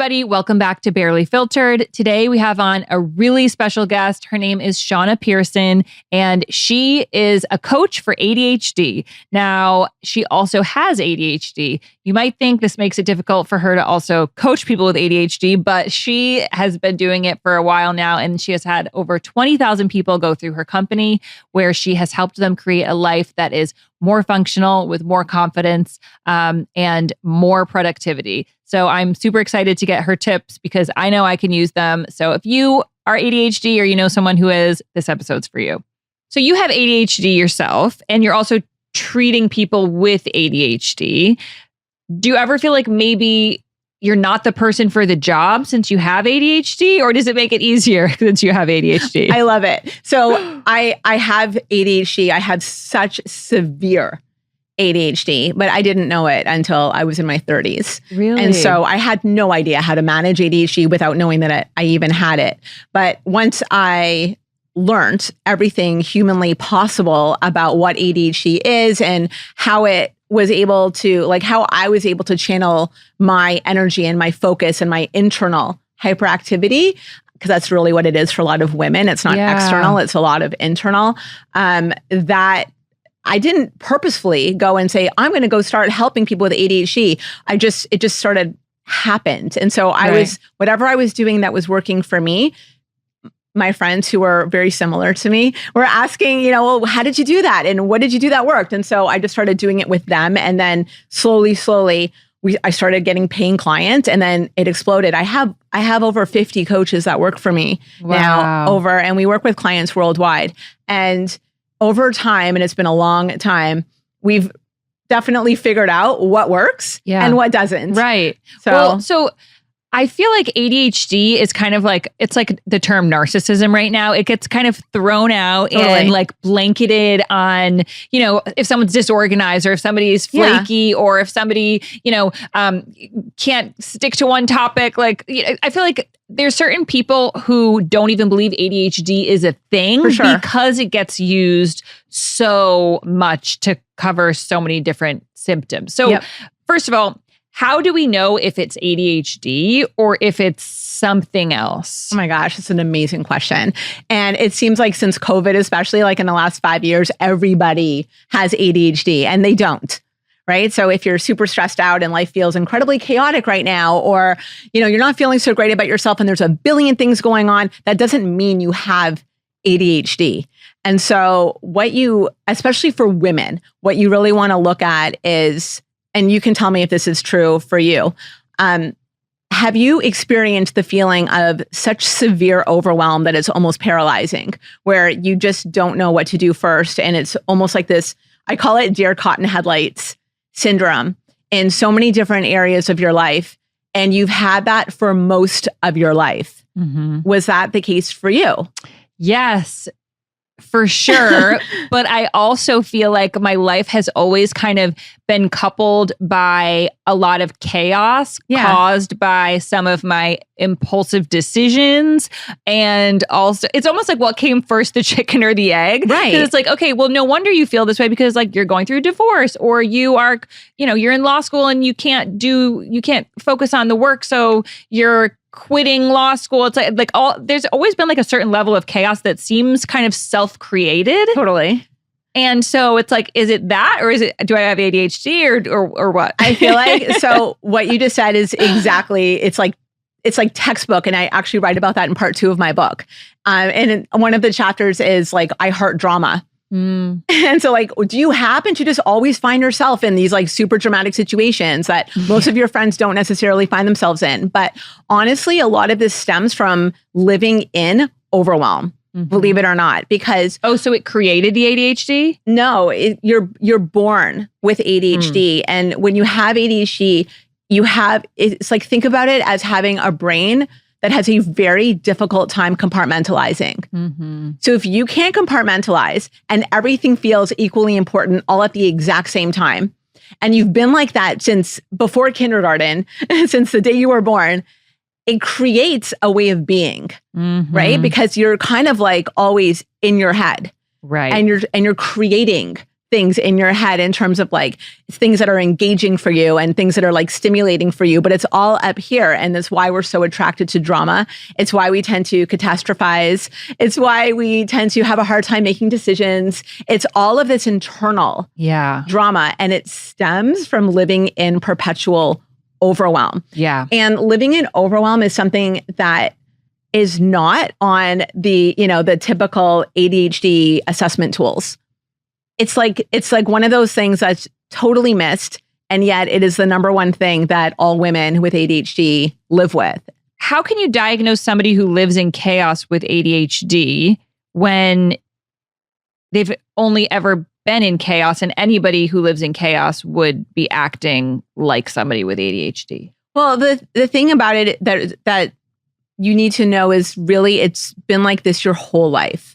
everybody. Welcome back to Barely Filtered. Today we have on a really special guest. Her name is Shanna Pearson, and she is a coach for ADHD. Now, she also has ADHD. You might think this makes it difficult for her to also coach people with ADHD, but she has been doing it for a while now, and she has had over 20,000 people go through her company where she has helped them create a life that is more functional, with more confidence, and more productivity. So I'm super excited to get her tips because I know I can use them. So if you are ADHD or you know someone who is, this episode's for you. So you have ADHD yourself, and you're also treating people with ADHD. Do you ever feel like maybe you're not the person for the job since you have ADHD, or does it make it easier since you have ADHD? I love it. So I have ADHD. I have such severe ADHD, but I didn't know it until I was in my 30s. Really? And so I had no idea how to manage ADHD without knowing that I even had it. But once I learned everything humanly possible about what ADHD is and how it was able to, like how I was able to channel my energy and my focus and my internal hyperactivity, because that's really what it is for a lot of women. It's not external, it's a lot of internal, that I didn't purposefully go and say, I'm going to go start helping people with ADHD. It just started happened. And so whatever I was doing that was working for me, my friends who were very similar to me were asking, well, how did you do that? And what did you do that worked? And so I just started doing it with them. And then slowly, I started getting paying clients, and then it exploded. I have over 50 coaches that work for me now and we work with clients worldwide. And over time, and it's been a long time, we've definitely figured out what works and what doesn't. Right. So I feel like ADHD is kind of like, it's like the term narcissism right now. It gets kind of thrown out and like blanketed on, if someone's disorganized or if somebody is flaky or if somebody, can't stick to one topic. Like, I feel like there's certain people who don't even believe ADHD is a thing because it gets used so much to cover so many different symptoms. So first of all, how do we know if it's ADHD or if it's something else? Oh my gosh, it's an amazing question. And it seems like since COVID, especially like in the last 5 years, everybody has ADHD and they don't, right? So if you're super stressed out and life feels incredibly chaotic right now, or, you're not feeling so great about yourself and there's a billion things going on, that doesn't mean you have ADHD. And so especially for women, what you really want to look at is, and you can tell me if this is true for you. Have you experienced the feeling of such severe overwhelm that it's almost paralyzing, where you just don't know what to do first? And it's almost like this, I call it deer caught in headlights syndrome in so many different areas of your life. And you've had that for most of your life. Mm-hmm. Was that the case for you? Yes, for sure. But I also feel like my life has always kind of been coupled by a lot of chaos caused by some of my impulsive decisions. And also, it's almost like what came first, the chicken or the egg? Right. Because it's like, okay, well, no wonder you feel this way because like you're going through a divorce or you are, you're in law school and you can't focus on the work. So you're quitting law school. It's like there's always been like a certain level of chaos that seems kind of self-created. Totally. And so it's like, is it that, or do I have ADHD or what? I feel like, so what you just said is exactly, it's like textbook. And I actually write about that in part 2 of my book. And one of the chapters is like, I heart drama. Mm. And so like, do you happen to just always find yourself in these like super dramatic situations that most of your friends don't necessarily find themselves in? But honestly, a lot of this stems from living in overwhelm, believe it or not, because... Oh, so it created the ADHD? No, you're born with ADHD. And when you have ADHD, it's like, think about it as having a brain that has a very difficult time compartmentalizing. Mm-hmm. So if you can't compartmentalize and everything feels equally important all at the exact same time, and you've been like that since before kindergarten, since the day you were born, it creates a way of being, right? Because you're kind of like always in your head, right? And you're creating things in your head in terms of like things that are engaging for you and things that are like stimulating for you, but it's all up here. And that's why we're so attracted to drama. It's why we tend to catastrophize. It's why we tend to have a hard time making decisions. It's all of this internal drama, and it stems from living in perpetual overwhelm. Yeah. And living in overwhelm is something that is not on the, the typical ADHD assessment tools. It's like one of those things that's totally missed, and yet it is the number one thing that all women with ADHD live with. How can you diagnose somebody who lives in chaos with ADHD when they've only ever been in chaos, and anybody who lives in chaos would be acting like somebody with ADHD? Well, the thing about it that you need to know is really it's been like this your whole life.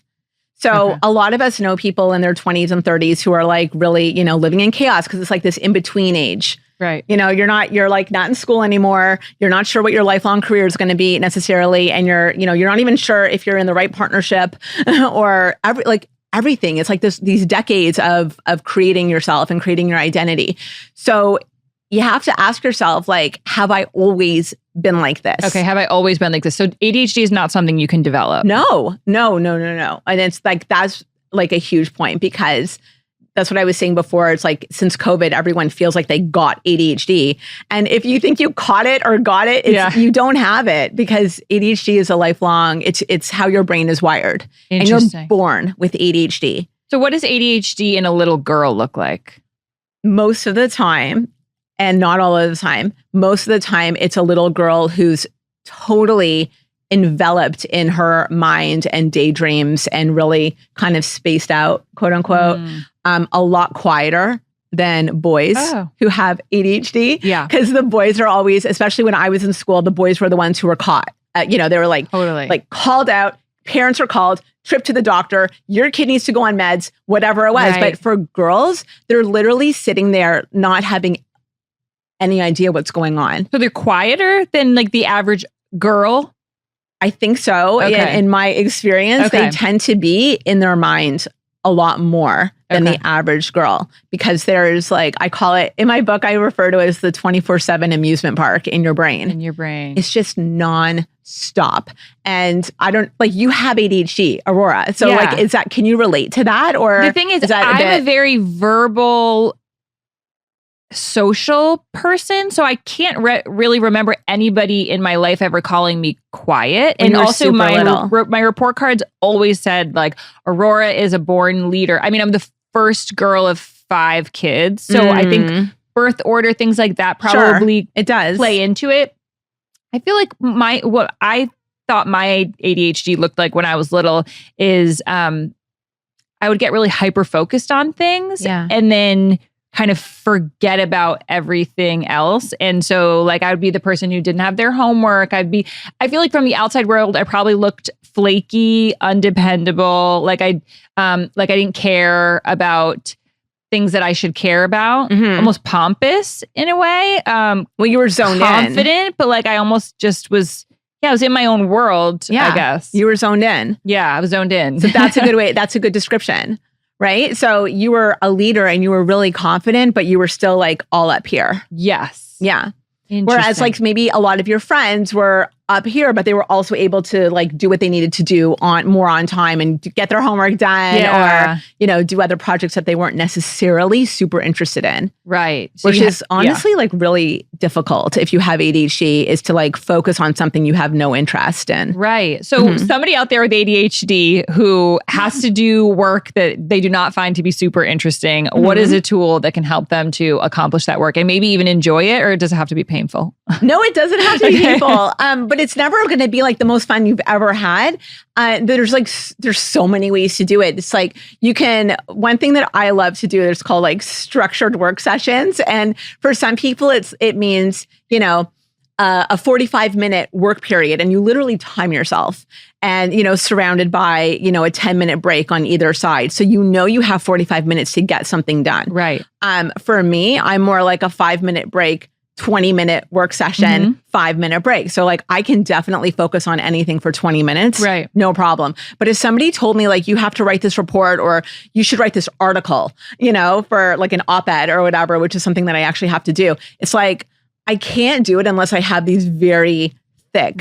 So a lot of us know people in their 20s and 30s who are like really, living in chaos because it's like this in-between age. Right. You're like not in school anymore. You're not sure what your lifelong career is going to be necessarily. And you're not even sure if you're in the right partnership or everything. It's like these decades of creating yourself and creating your identity. So you have to ask yourself, like, have I always been like this? Okay, have I always been like this? So ADHD is not something you can develop. No. And it's like, that's like a huge point, because that's what I was saying before. It's like, since COVID, everyone feels like they got ADHD. And if you think you caught it or got it, you don't have it, because ADHD is a lifelong, it's how your brain is wired. And you're born with ADHD. So what does ADHD in a little girl look like? Most of the time, and not all of the time, most of the time, it's a little girl who's totally enveloped in her mind and daydreams and really kind of spaced out, quote unquote, a lot quieter than boys who have ADHD. Yeah. Because the boys are always, especially when I was in school, the boys were the ones who were caught. They were like, like called out, parents were called, trip to the doctor, your kid needs to go on meds, whatever it was. Right. But for girls, they're literally sitting there not having any idea what's going on. So they're quieter than like the average girl? I think so. Okay. In my experience, they tend to be in their mind a lot more than the average girl, because there's like, I call it, in my book, I refer to it as the 24/7 amusement park in your brain. In your brain. It's just non-stop. And I don't, like, you have ADHD, Aurora. So like, can you relate to that? Or the thing is I'm a very verbal, social person, so I can't really remember anybody in my life ever calling me quiet. And also my report cards always said like, Aurora is a born leader. I mean, I'm the first girl of 5 kids, so I think birth order, things like that probably it does play into it. I feel like what I thought my ADHD looked like when I was little is I would get really hyper focused on things and then kind of forget about everything else. And so like I would be the person who didn't have their homework. I feel like from the outside world, I probably looked flaky, undependable. Like I didn't care about things that I should care about, almost pompous in a way. Well, you were zoned confident, but like I almost just was, I was in my own world, I guess. You were zoned in. Yeah, I was zoned in. So that's a good way. That's a good description. Right? So you were a leader and you were really confident, but you were still like all up here. Yes. Yeah. Whereas like maybe a lot of your friends were up here, but they were also able to like do what they needed to do more on time and get their homework done or, do other projects that they weren't necessarily super interested in. Right. So which is honestly like really difficult if you have ADHD, is to like focus on something you have no interest in. Right. So somebody out there with ADHD who has to do work that they do not find to be super interesting, what is a tool that can help them to accomplish that work and maybe even enjoy it, or does it have to be painful? No, it doesn't have to be painful. But it's never going to be like the most fun you've ever had. There's so many ways to do it. It's like one thing that I love to do is called like structured work sessions. And for some people, it means, a 45-minute work period, and you literally time yourself and, surrounded by, a 10-minute break on either side. So, you have 45 minutes to get something done. Right. For me, I'm more like a 5-minute break, 20-minute work session, 5-minute break. So like I can definitely focus on anything for 20 minutes. Right. No problem. But if somebody told me like, you have to write this report or you should write this article, for like an op-ed or whatever, which is something that I actually have to do. It's like, I can't do it unless I have these very thick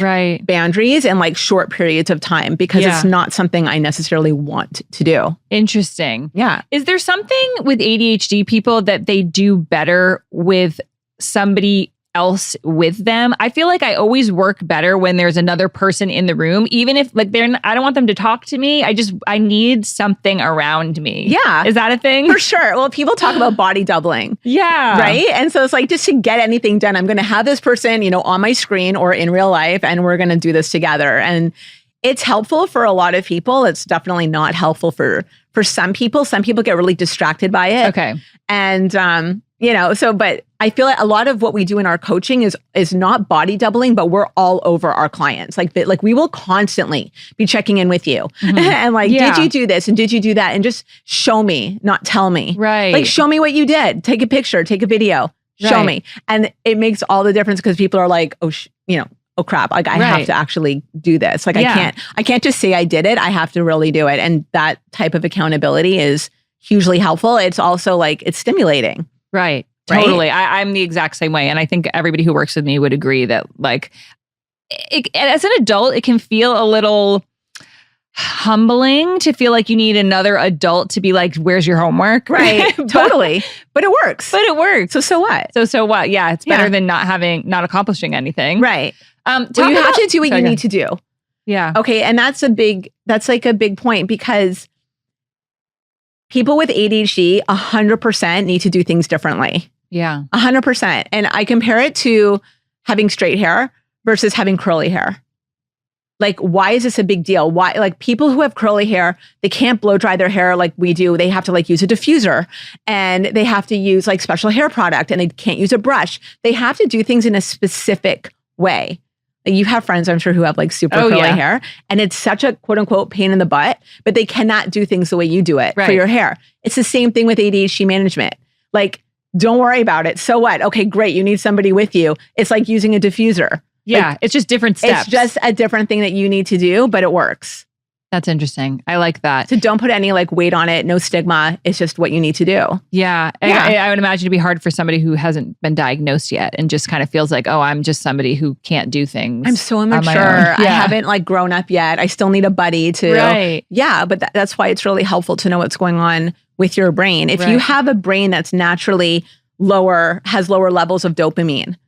boundaries and like short periods of time because it's not something I necessarily want to do. Interesting. Yeah. Is there something with ADHD people that they do better with somebody else with them? I feel like I always work better when there's another person in the room, even if like I don't want them to talk to me. I need something around me. Yeah. Is that a thing? For sure. Well, people talk about body doubling. Yeah. Right. And so it's like, just to get anything done, I'm going to have this person, on my screen or in real life, and we're going to do this together. And it's helpful for a lot of people. It's definitely not helpful for some people. Some people get really distracted by it. Okay. And, but I feel like a lot of what we do in our coaching is not body doubling, but we're all over our clients. Like we will constantly be checking in with you and like, did you do this? And did you do that? And just show me, not tell me. Right. Like, show me what you did. Take a picture, take a video, show me. And it makes all the difference because people are like, oh crap, like I have to actually do this. Like I can't just say I did it. I have to really do it. And that type of accountability is hugely helpful. It's also like, it's stimulating. Right. Totally. I'm the exact same way. And I think everybody who works with me would agree that like as an adult, it can feel a little humbling to feel like you need another adult to be like, where's your homework? Right. Totally. But it works. So what? So what? Yeah. It's better than not accomplishing anything. Right. Well, you have to do what you need to do. Yeah. Okay. And that's like a big point because people with ADHD 100% need to do things differently. Yeah. 100%. And I compare it to having straight hair versus having curly hair. Like, why is this a big deal? Why, like, people who have curly hair, they can't blow dry their hair like we do. They have to like use a diffuser and they have to use like special hair product and they can't use a brush. They have to do things in a specific way. Like, you have friends, I'm sure, who have like super curly hair, and it's such a quote unquote pain in the butt, but they cannot do things the way you do it for your hair. It's the same thing with ADHD management. Like, don't worry about it. So what? Okay, great. You need somebody with you. It's like using a diffuser. Yeah, like, it's just different steps. It's just a different thing that you need to do, but it works. That's interesting. I like that. So don't put any like weight on it. No stigma. It's just what you need to do. Yeah. I would imagine it'd be hard for somebody who hasn't been diagnosed yet and just kind of feels like, oh, I'm just somebody who can't do things. I'm so immature. I haven't like grown up yet. I still need a buddy to. Right. Yeah. But that's why it's really helpful to know what's going on with your brain. If you have a brain that's naturally has lower levels of dopamine,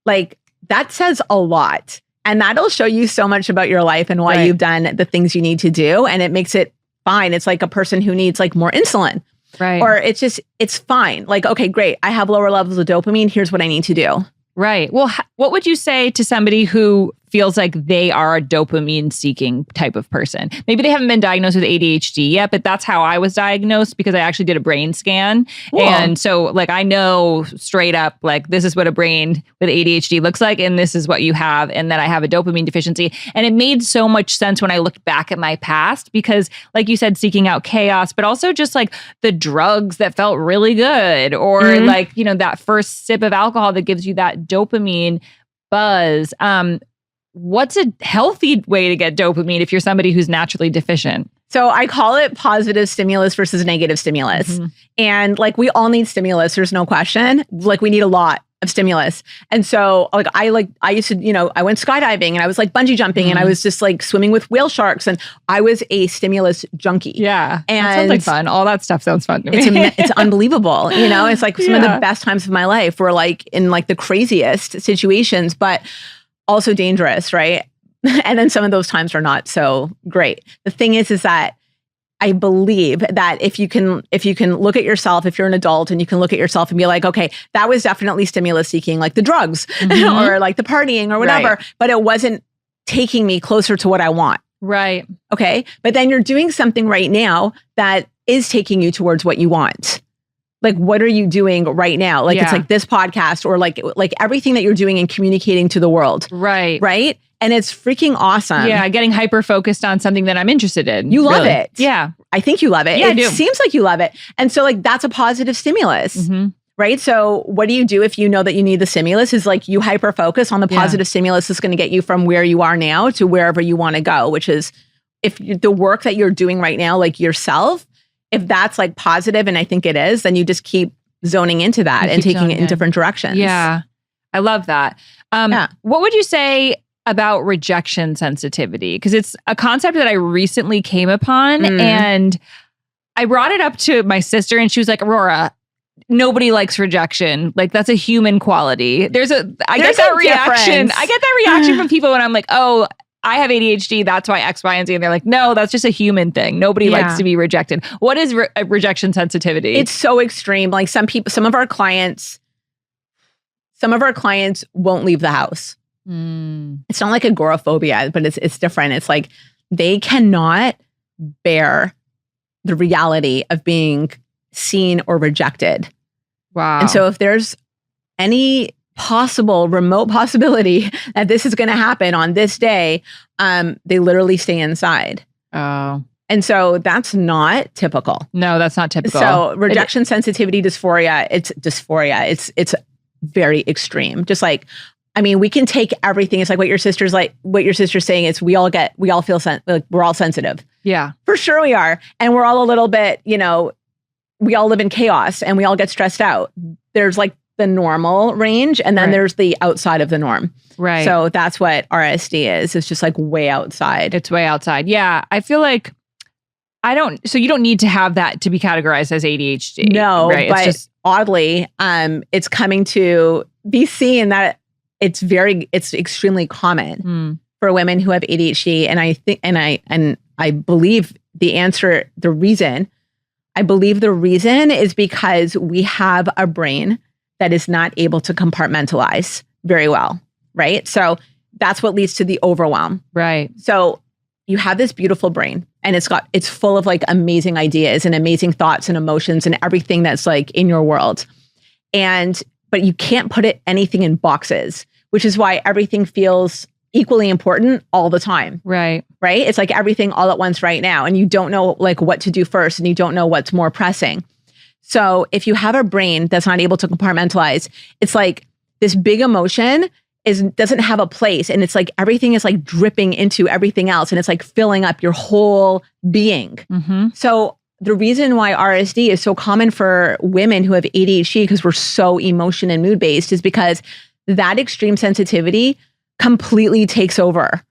like that says a lot. And that'll show you so much about your life and why you've done the things you need to do. And it makes it fine. It's like a person who needs like more insulin. Right. Or it's fine. Like, okay, great. I have lower levels of dopamine. Here's what I need to do. Right. Well, what would you say to somebody who feels like they are a dopamine seeking type of person? Maybe they haven't been diagnosed with ADHD yet, but that's how I was diagnosed because I actually did a brain scan. Cool. And so like, I know straight up, like this is what a brain with ADHD looks like. And this is what you have. And that I have a dopamine deficiency. And it made so much sense when I looked back at my past, because like you said, seeking out chaos, but also just like the drugs that felt really good, or like, that first sip of alcohol that gives you that dopamine buzz. What's a healthy way to get dopamine if you're somebody who's naturally deficient? So I call it positive stimulus versus negative stimulus. And like, we all need stimulus. There's no question. Like, we need a lot of stimulus. And so like, I used to, I went skydiving and I was like bungee jumping and I was just like swimming with whale sharks and I was a stimulus junkie. Yeah. And that sounds like fun. All that stuff sounds fun to me. It's unbelievable. It's like some of the best times of my life were like in like the craziest situations, but also dangerous, right? And then some of those times are not so great. The thing is that I believe that if you can look at yourself, if you're an adult and you can look at yourself and be like, okay, that was definitely stimulus seeking, like the drugs or like the partying or whatever, but it wasn't taking me closer to what I want. Right. Okay. But then you're doing something right now that is taking you towards what you want. Like, what are you doing right now? Like, it's like this podcast or like everything that you're doing and communicating to the world. Right. Right. And it's freaking awesome. Yeah. Getting hyper focused on something that I'm interested in. You love it. Yeah. I think you love it. Yeah, it seems like you love it. And so like, that's a positive stimulus, right? So what do you do if you know that you need the stimulus? Is like you hyper focus on the positive stimulus that's going to get you from where you are now to wherever you want to go, which is the work that you're doing right now, like yourself, if that's like positive, and I think it is, then you just keep zoning into that and taking it in different directions. Yeah. I love that. What would you say about rejection sensitivity? Because it's a concept that I recently came upon and I brought it up to my sister and she was like, Aurora, nobody likes rejection. Like that's a human quality. I get that reaction. I get that reaction from people when I'm like, oh, I have ADHD. That's why X, Y, and Z. And they're like, no, that's just a human thing. Nobody likes to be rejected. What is rejection sensitivity? It's so extreme. Like some of our clients won't leave the house. It's not like agoraphobia, but it's different. It's like they cannot bear the reality of being seen or rejected. Wow. And so if there's any remote possibility that this is going to happen on this day, they literally stay inside. Oh. And so that's not typical. No, that's not typical. So rejection sensitivity dysphoria, it's dysphoria. It's very extreme. Just like, I mean, we can take everything. It's like what your sister's saying is we all feel like we're all sensitive. Yeah. For sure we are. And we're all a little bit, we all live in chaos and we all get stressed out. There's like the normal range and then there's the outside of the norm. Right. So that's what RSD is. It's just like way outside. It's way outside. Yeah. I feel like so you don't need to have that to be categorized as ADHD. No, right? But it's just, oddly, it's coming to be seen that it's extremely common for women who have ADHD. And I think, and I believe the reason is because we have a brain that is not able to compartmentalize very well, right? So that's what leads to the overwhelm. Right. So you have this beautiful brain and it's full of like amazing ideas and amazing thoughts and emotions and everything that's like in your world. But you can't put anything in boxes, which is why everything feels equally important all the time. Right. Right? It's like everything all at once right now. And you don't know like what to do first and you don't know what's more pressing. So if you have a brain that's not able to compartmentalize, it's like this big emotion doesn't have a place. And it's like everything is like dripping into everything else. And it's like filling up your whole being. Mm-hmm. So the reason why RSD is so common for women who have ADHD, because we're so emotion and mood based, is because that extreme sensitivity completely takes over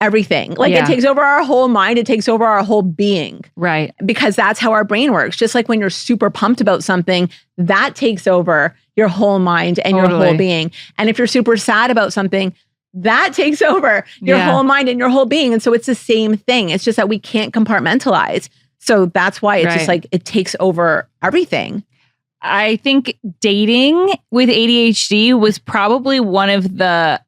everything. Like it takes over our whole mind. It takes over our whole being. Right. Because that's how our brain works. Just like when you're super pumped about something, that takes over your whole mind and your whole being. And if you're super sad about something, that takes over your whole mind and your whole being. And so it's the same thing. It's just that we can't compartmentalize. So that's why it's just like it takes over everything. I think dating with ADHD was probably one of the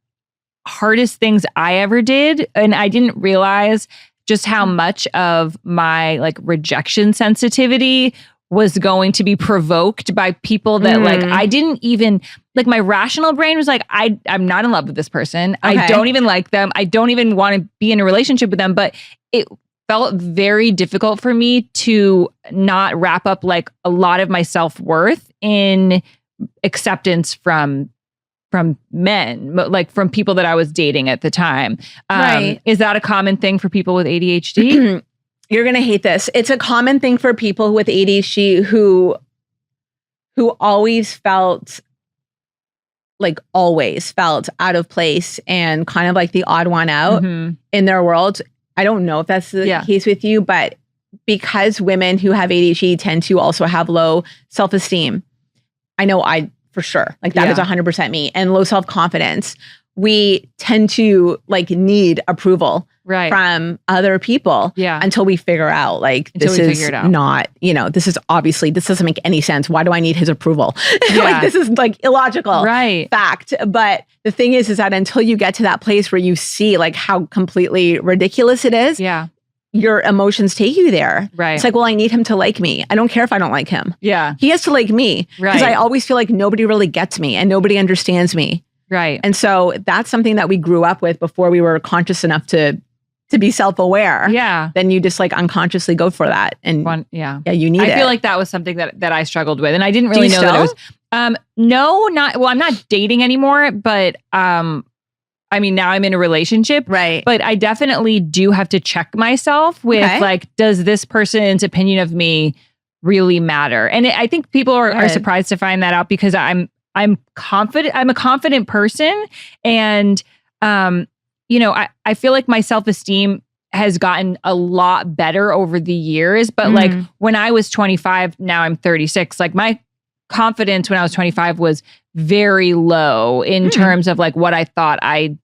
hardest things I ever did. And I didn't realize just how much of my like rejection sensitivity was going to be provoked by people that like I didn't even like. My rational brain was like, I'm not in love with this person. I don't even like them. I don't even want to be in a relationship with them. But it felt very difficult for me to not wrap up like a lot of my self-worth in acceptance from men, like from people that I was dating at the time. Right. Is that a common thing for people with ADHD? You're going to hate this. It's a common thing for people with ADHD who always felt out of place and kind of like the odd one out in their world. I don't know if that's the case with you, but because women who have ADHD tend to also have low self-esteem, I know for sure, like that is 100% me, and low self-confidence, we tend to like need approval from other people until we figure out like this is not, this doesn't make any sense. Why do I need his approval? Like this is like illogical fact. But the thing is that until you get to that place where you see like how completely ridiculous it is, your emotions take you there. Right. It's like, well, I need him to like me. I don't care if I don't like him. Yeah. He has to like me. Because I always feel like nobody really gets me and nobody understands me. Right. And so that's something that we grew up with before we were conscious enough to to be self-aware, Yeah. then you just like unconsciously go for that. And Yeah, you need it. I feel like that was something that I struggled with, and I didn't Do really you know that it still? was. No, not well. I'm not dating anymore, but I mean, now I'm in a relationship, Right. but I definitely do have to check myself with Okay. like, does this person's opinion of me really matter? And I think people are Good. surprised to find that out because I'm confident. I'm a confident person, and I feel like my self-esteem has gotten a lot better over the years. But like when I was 25, now I'm 36. Like my confidence when I was 25 was very low in terms of like what I thought I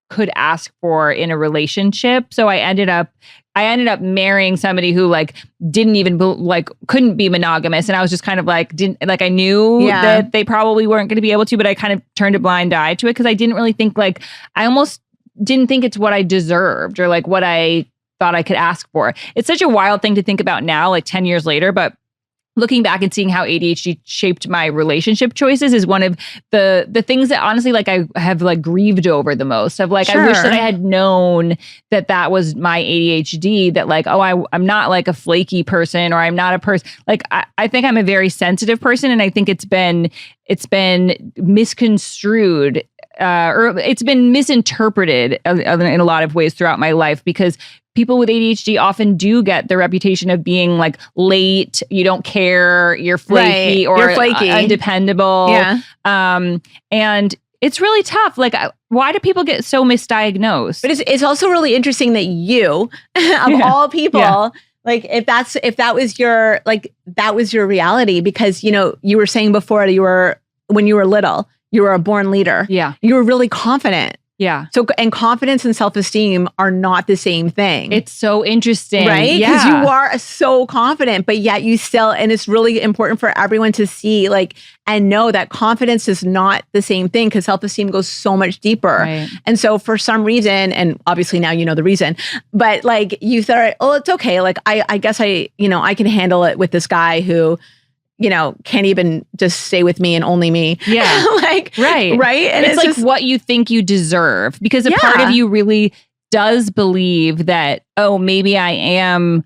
could ask for in a relationship. So I ended up marrying somebody who like didn't even couldn't be monogamous, and I was just kind of like I knew that they probably weren't going to be able to, but I kind of turned a blind eye to it because I didn't really think I almost didn't think it's what I deserved or like what I thought I could ask for. It's such a wild thing to think about now, like 10 years later, but looking back and seeing how ADHD shaped my relationship choices is one of the things that honestly like I have like grieved over the most of like, I wish that I had known that was my ADHD, that like, I'm not like a flaky person, or I'm not a person like, I think I'm a very sensitive person. And I think it's been misconstrued or it's been misinterpreted in a lot of ways throughout my life, because people with ADHD often do get the reputation of being like late, you don't care, you're flaky, or you're flaky, undependable. Yeah. And it's really tough. Like, why do people get so misdiagnosed? But it's also really interesting that you, of all people, like if that was your reality, because you were saying before when you were little, you were a born leader. Yeah. You were really confident. Yeah. So, and confidence and self-esteem are not the same thing. It's so interesting. Right? Yeah. Because you are so confident, but yet you still, and it's really important for everyone to see and know that confidence is not the same thing, because self-esteem goes so much deeper. Right. And so for some reason, and obviously now you know the reason, but like you thought, oh, it's okay. Like I guess I can handle it with this guy who, can't even just stay with me and only me. Yeah. Right. And it's like just what you think you deserve, because a part of you really does believe that, oh, maybe I am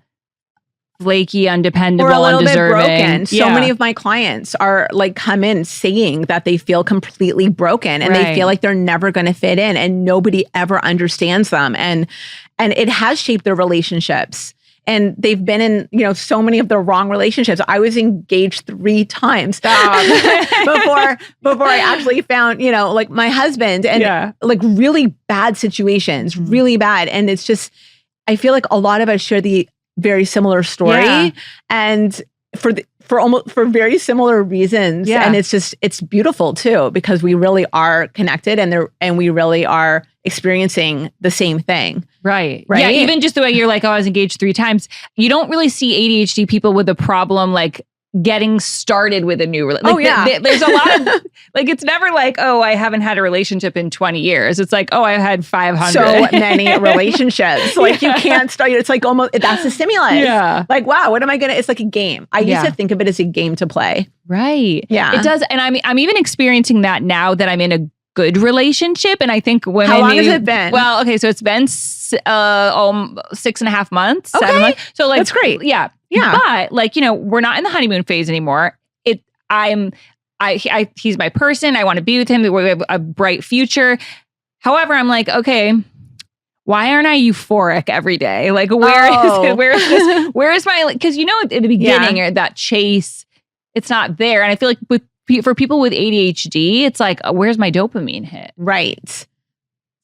flaky, undependable, or a little undeserving. bit broken. So many of my clients are like come in saying that they feel completely broken and they feel like they're never going to fit in, and nobody ever understands them. And it has shaped their relationships. And they've been in, so many of the wrong relationships. I was engaged 3 times before I actually found, like my husband, and like really bad situations, really bad. And it's just, I feel like a lot of us share the very similar story, and for very similar reasons. And it's beautiful too, because we really are connected, and we really are experiencing the same thing. Right. Yeah. Even just the way you're like, I was engaged 3 times. You don't really see ADHD people with a problem like getting started with a new relationship. There's a lot of like, it's never like, oh, I haven't had a relationship in 20 years. It's like, oh, I've had 500. So many relationships. Like you can't start. It's like almost, that's the stimulus. Yeah. Like, wow, what am I going to, it's like a game. I used to think of it as a game to play. Right. Yeah. It does. And I'm even experiencing that now that I'm in a good relationship. And I think women. How long has it been? Well, okay. So it's been 6.5 months, okay. 7 months. So like, that's great. Yeah. Yeah. But like, we're not in the honeymoon phase anymore. He's my person. I want to be with him. We have a bright future. However, I'm like, okay, why aren't I euphoric every day? Like, where is my, because at the beginning that chase, it's not there. And I feel like for people with ADHD, it's like, where's my dopamine hit? Right.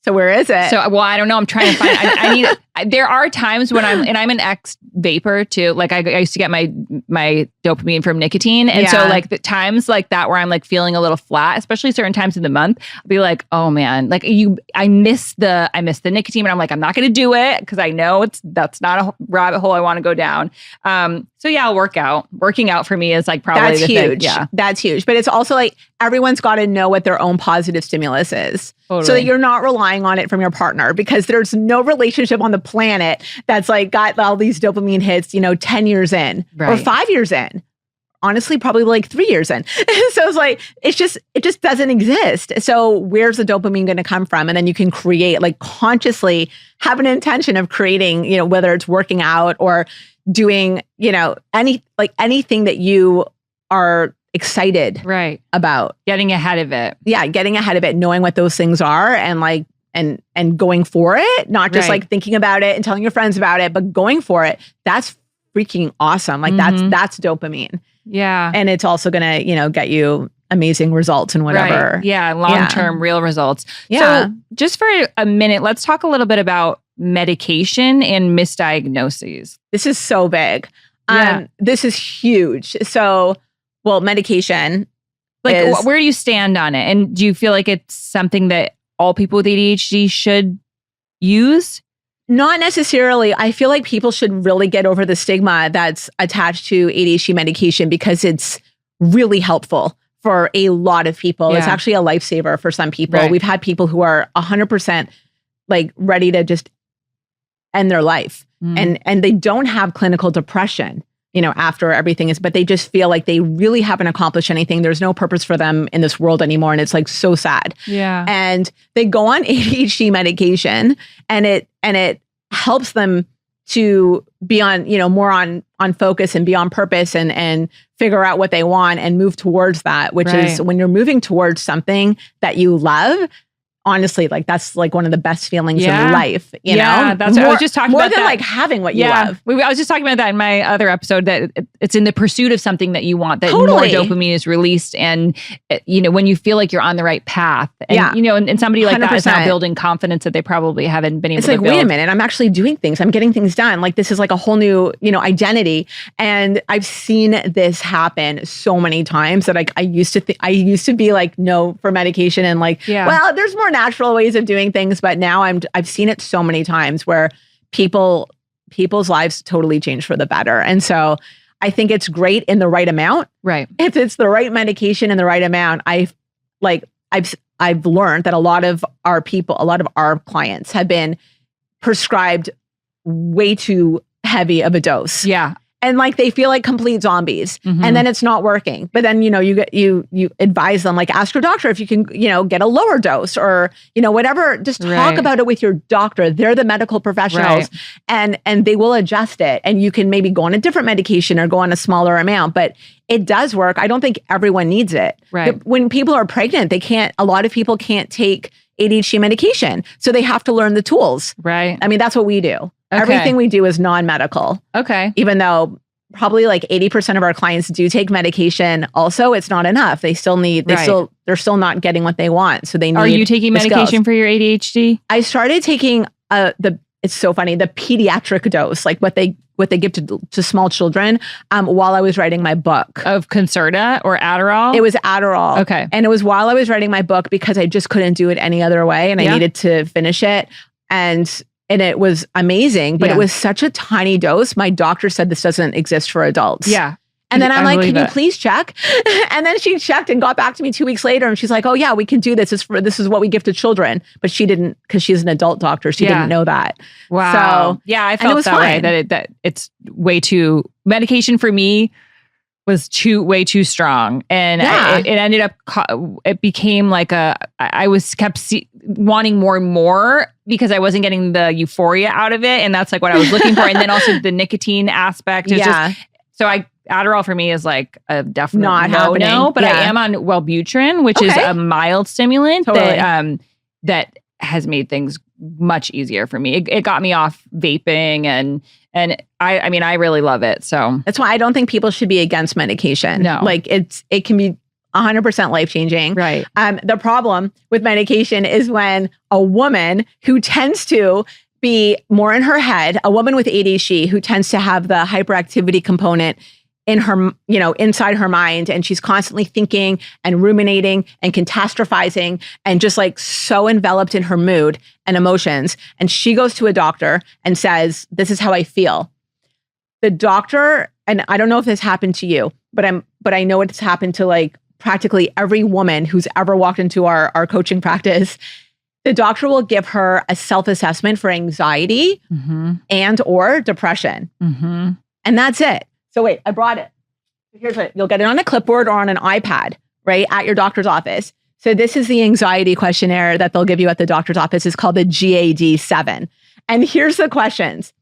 So where is it? So, well, I don't know. I'm trying to find, I need, there are times when I'm an ex-vapor too. Like I used to get my dopamine from nicotine. And so like the times like that where I'm like feeling a little flat, especially certain times in the month, I'll be like, oh man, like I miss the nicotine, and I'm like, I'm not going to do it because I know that's not a rabbit hole I want to go down. So yeah, I'll work out. Working out for me is like probably that's the huge. thing. Yeah. That's huge. But it's also like everyone's got to know what their own positive stimulus is. Totally. So that you're not relying on it from your partner, because there's no relationship on the planet that's like got all these dopamine hits, 10 years in or 5 years in honestly probably like 3 years in. So it's like, it just doesn't exist. So where's the dopamine going to come from? And then you can create, like, consciously have an intention of creating, whether it's working out or doing, anything that you are excited about. Getting ahead of it. Yeah. Getting ahead of it, knowing what those things are, and like, and going for it, not just like thinking about it and telling your friends about it, but going for it. That's freaking awesome. Like that's dopamine. Yeah. And it's also going to, get you amazing results and whatever. Right. Yeah. Long-term real results. Yeah. So just for a minute, let's talk a little bit about medication and misdiagnoses. This is so big. This is huge. So, medication. Like, where do you stand on it? And do you feel like it's something that all people with ADHD should use? Not necessarily. I feel like people should really get over the stigma that's attached to ADHD medication, because it's really helpful for a lot of people. It's actually a lifesaver for some people. We've had people who are 100% like ready to just end their life, and they don't have clinical depression, after everything is, but they just feel like they really haven't accomplished anything. There's no purpose for them in this world anymore. And it's like so sad. Yeah. And they go on ADHD medication, and it helps them to be on, more on focus and be on purpose, and figure out what they want and move towards that, which is when you're moving towards something that you love. Honestly, like, that's like one of the best feelings in life, you know? That's what I was just talking about. More than like having what you love. I was just talking about that in my other episode, that it's in the pursuit of something that you want, that more dopamine is released. And, when you feel like you're on the right path, and, and somebody like 100%. That is now building confidence that they probably haven't been able to build. It's like, wait a minute, I'm actually doing things. I'm getting things done. Like, this is like a whole new, identity. And I've seen this happen so many times that I used to be like, no for medication, and like, well, there's more natural ways of doing things, but now I've seen it so many times where people's lives totally change for the better. And so I think it's great in the right amount. Right. If it's the right medication in the right amount, I've learned that a lot of our clients have been prescribed way too heavy of a dose. Yeah. And like, they feel like complete zombies, and then it's not working. But then, you advise them, like, ask your doctor if you can, get a lower dose, or, whatever, just talk about it with your doctor. They're the medical professionals, and they will adjust it. And you can maybe go on a different medication or go on a smaller amount, but it does work. I don't think everyone needs it. Right. When people are pregnant, a lot of people can't take ADHD medication. So they have to learn the tools. Right. I mean, that's what we do. Okay. Everything we do is non-medical. Okay. Even though probably like 80% of our clients do take medication, also, it's not enough. They still need, they're still not getting what they want. So they need. Are you taking medication for your ADHD? I started taking it's so funny, the pediatric dose, like what they give to small children, while I was writing my book. Of Concerta or Adderall? It was Adderall. Okay. And it was while I was writing my book, because I just couldn't do it any other way, and I needed to finish it. And it was amazing, but it was such a tiny dose. My doctor said this doesn't exist for adults. Yeah. And then I'm like, can you please check? And then she checked and got back to me 2 weeks later, and she's like, oh yeah, we can do this. This is what we give to children. But she didn't, because she's an adult doctor. She didn't know that. Wow. So yeah, I felt that way, that it's way too, medication for me was way too strong. And it ended up, it became like I was kept wanting more and more, because I wasn't getting the euphoria out of it. And that's like what I was looking for. And then also the nicotine aspect. Adderall for me is like a definite no, but I am on Wellbutrin, which is a mild stimulant that has made things much easier for me. It got me off vaping, and I really love it. So that's why I don't think people should be against medication. No. Like, it can be 100% life-changing. Right. The problem with medication is when a woman who tends to be more in her head, a woman with ADHD who tends to have the hyperactivity component in her, inside her mind, and she's constantly thinking and ruminating and catastrophizing and just like so enveloped in her mood and emotions. And she goes to a doctor and says, this is how I feel. The doctor, and I don't know if this happened to you, but I know it's happened to like practically every woman who's ever walked into our coaching practice. The doctor will give her a self-assessment for anxiety and or depression. And that's it. So wait, I brought it. Here's what you'll get it on a clipboard or on an iPad, right, at your doctor's office. So this is the anxiety questionnaire that they'll give you at the doctor's office. It's called the GAD-7. And here's the questions.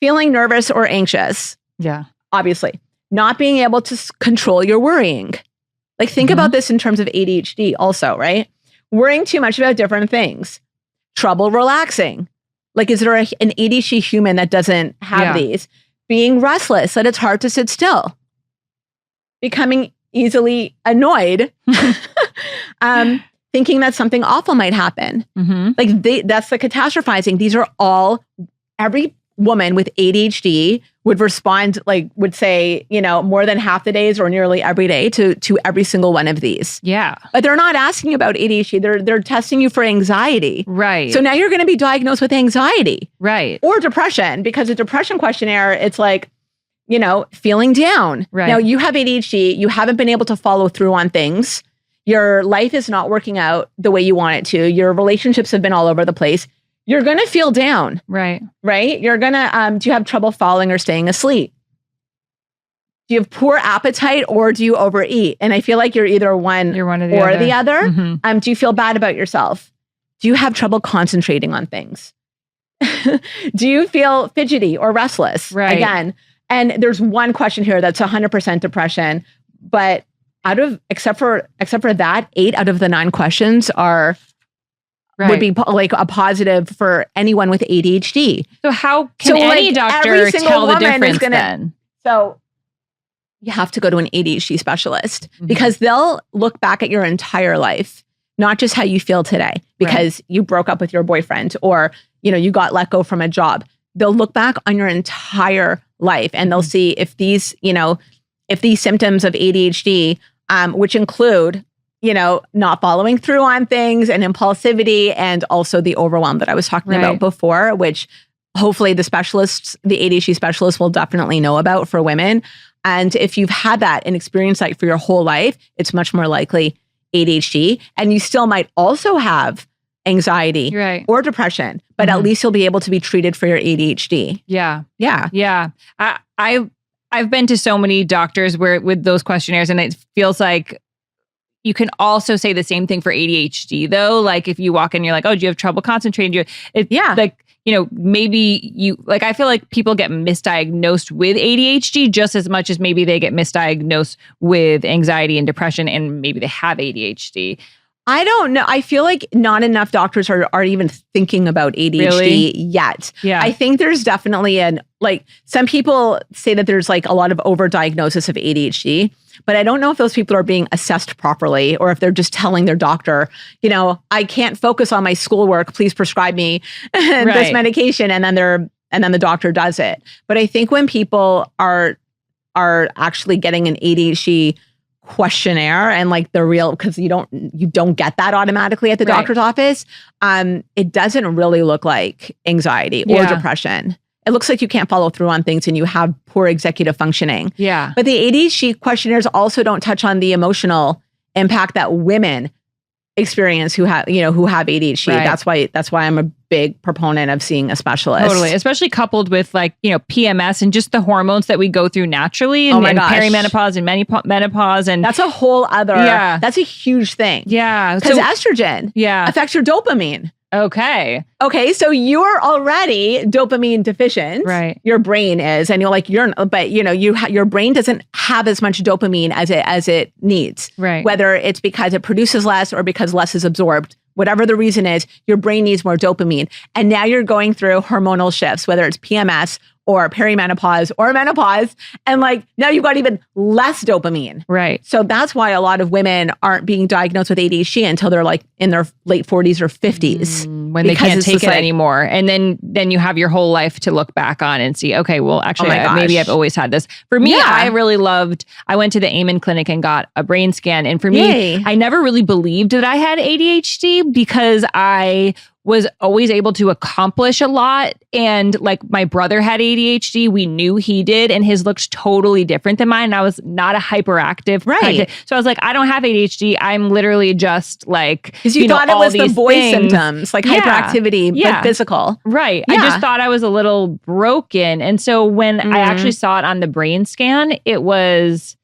Feeling nervous or anxious. Yeah. Obviously. Not being able to control your worrying. Like think about this in terms of ADHD also, right? Worrying too much about different things. Trouble relaxing. Like is there an ADHD human that doesn't have these? Being restless, that it's hard to sit still. Becoming easily annoyed. Thinking that something awful might happen. Like that's the catastrophizing. These are all, every woman with ADHD would respond, like would say, you know, more than half the days or nearly every day to every single one of these. Yeah. But they're not asking about ADHD. They're testing you for anxiety. Right. So now you're going to be diagnosed with anxiety. Right. Or depression, because a depression questionnaire, it's like, you know, feeling down. Right. Now you have ADHD. You haven't been able to follow through on things. Your life is not working out the way you want it to. Your relationships have been all over the place. You're going to feel down. Right. Right? You're going to, do you have trouble falling or staying asleep? Do you have poor appetite or do you overeat? And I feel like you're either one, or the other. Do you feel bad about yourself? Do you have trouble concentrating on things? Do you feel fidgety or restless? Right. Again, and there's one question here that's 100% depression, but except for that, 8 out of the 9 questions would be like a positive for anyone with ADHD. So how can any doctor tell the difference then? So you have to go to an ADHD specialist because they'll look back at your entire life, not just how you feel today because you broke up with your boyfriend or, you know, you got let go from a job. They'll look back on your entire life and they'll see if these, you know, if these symptoms of ADHD, which include, you know, not following through on things and impulsivity and also the overwhelm that I was talking about before, which hopefully the ADHD specialists will definitely know about for women. And if you've had that and experienced that for your whole life, it's much more likely ADHD. And you still might also have anxiety or depression, but at least you'll be able to be treated for your ADHD. Yeah. Yeah. Yeah. I've been to so many doctors with those questionnaires and it feels like you can also say the same thing for ADHD though. Like if you walk in, you're like, oh, do you have trouble concentrating? Like, you know, maybe I feel like people get misdiagnosed with ADHD just as much as maybe they get misdiagnosed with anxiety and depression and maybe they have ADHD. I don't know. I feel like not enough doctors are even thinking about ADHD yet. Yeah. I think there's definitely some people say that there's like a lot of overdiagnosis of ADHD, but I don't know if those people are being assessed properly or if they're just telling their doctor, you know, I can't focus on my schoolwork. Please prescribe me this medication. And then the doctor does it. But I think when people are actually getting an ADHD questionnaire and like the real, because you don't get that automatically at the doctor's office, it doesn't really look like anxiety or depression. It looks like you can't follow through on things and you have poor executive functioning. Yeah. But the ADHD questionnaires also don't touch on the emotional impact that women experience who have ADHD. That's why I'm a big proponent of seeing a specialist. Totally. Especially coupled with like, you know, PMS and just the hormones that we go through naturally and perimenopause and menopause. And that's a whole other, that's a huge thing. Yeah. Because estrogen affects your dopamine. Okay. So you're already dopamine deficient. Right. Your brain is, and but you know, your brain doesn't have as much dopamine as it needs. Right. Whether it's because it produces less or because less is absorbed, whatever the reason is, your brain needs more dopamine. And now you're going through hormonal shifts, whether it's PMS or perimenopause or menopause. And like now you've got even less dopamine. Right. So that's why a lot of women aren't being diagnosed with ADHD until they're like in their late 40s or 50s. When they can't take it anymore. And then you have your whole life to look back on and see, okay, well, actually, maybe I've always had this. For me, I went to the Amen Clinic and got a brain scan. And for me, I never really believed that I had ADHD because I was always able to accomplish a lot. And like my brother had ADHD. We knew he did. And his looked totally different than mine. And I was not a hyperactive. Right. So I was like, I don't have ADHD. I'm literally just like, because you thought it was the boy symptoms, like hyperactivity, but physical. Right. I just thought I was a little broken. And so when I actually saw it on the brain scan, it was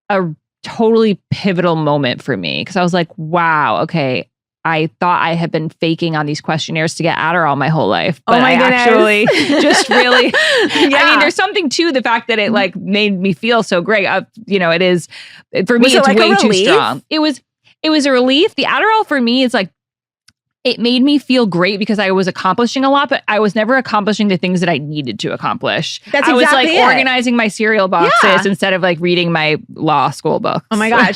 a totally pivotal moment for me because I was like, wow, okay, I thought I had been faking on these questionnaires to get Adderall my whole life, but I actually just really, I mean, there's something to the fact that it like made me feel so great. It is, for me, it's like way too strong. It was a relief. The Adderall for me is like, it made me feel great because I was accomplishing a lot, but I was never accomplishing the things that I needed to accomplish. That's I was exactly like organizing my cereal boxes instead of like reading my law school books. Oh my gosh.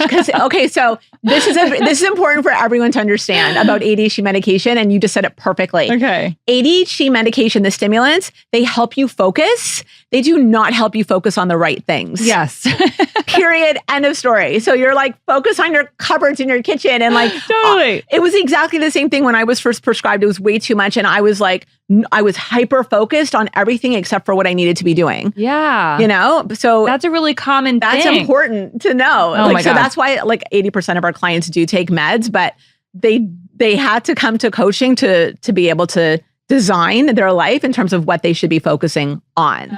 So this is important for everyone to understand about ADHD medication. And you just said it perfectly. Okay. ADHD medication, the stimulants, they help you focus. They do not help you focus on the right things. Yes. Period. End of story. So you're like, focus on your cupboards in your kitchen. And like, totally. It was exactly the same thing when I was first prescribed. It was way too much. And I was like, I was hyper focused on everything except for what I needed to be doing. Yeah. So that's a really common thing. That's important to know. Oh my God. So that's why like 80% of our clients do take meds, but they had to come to coaching to be able to design their life in terms of what they should be focusing on.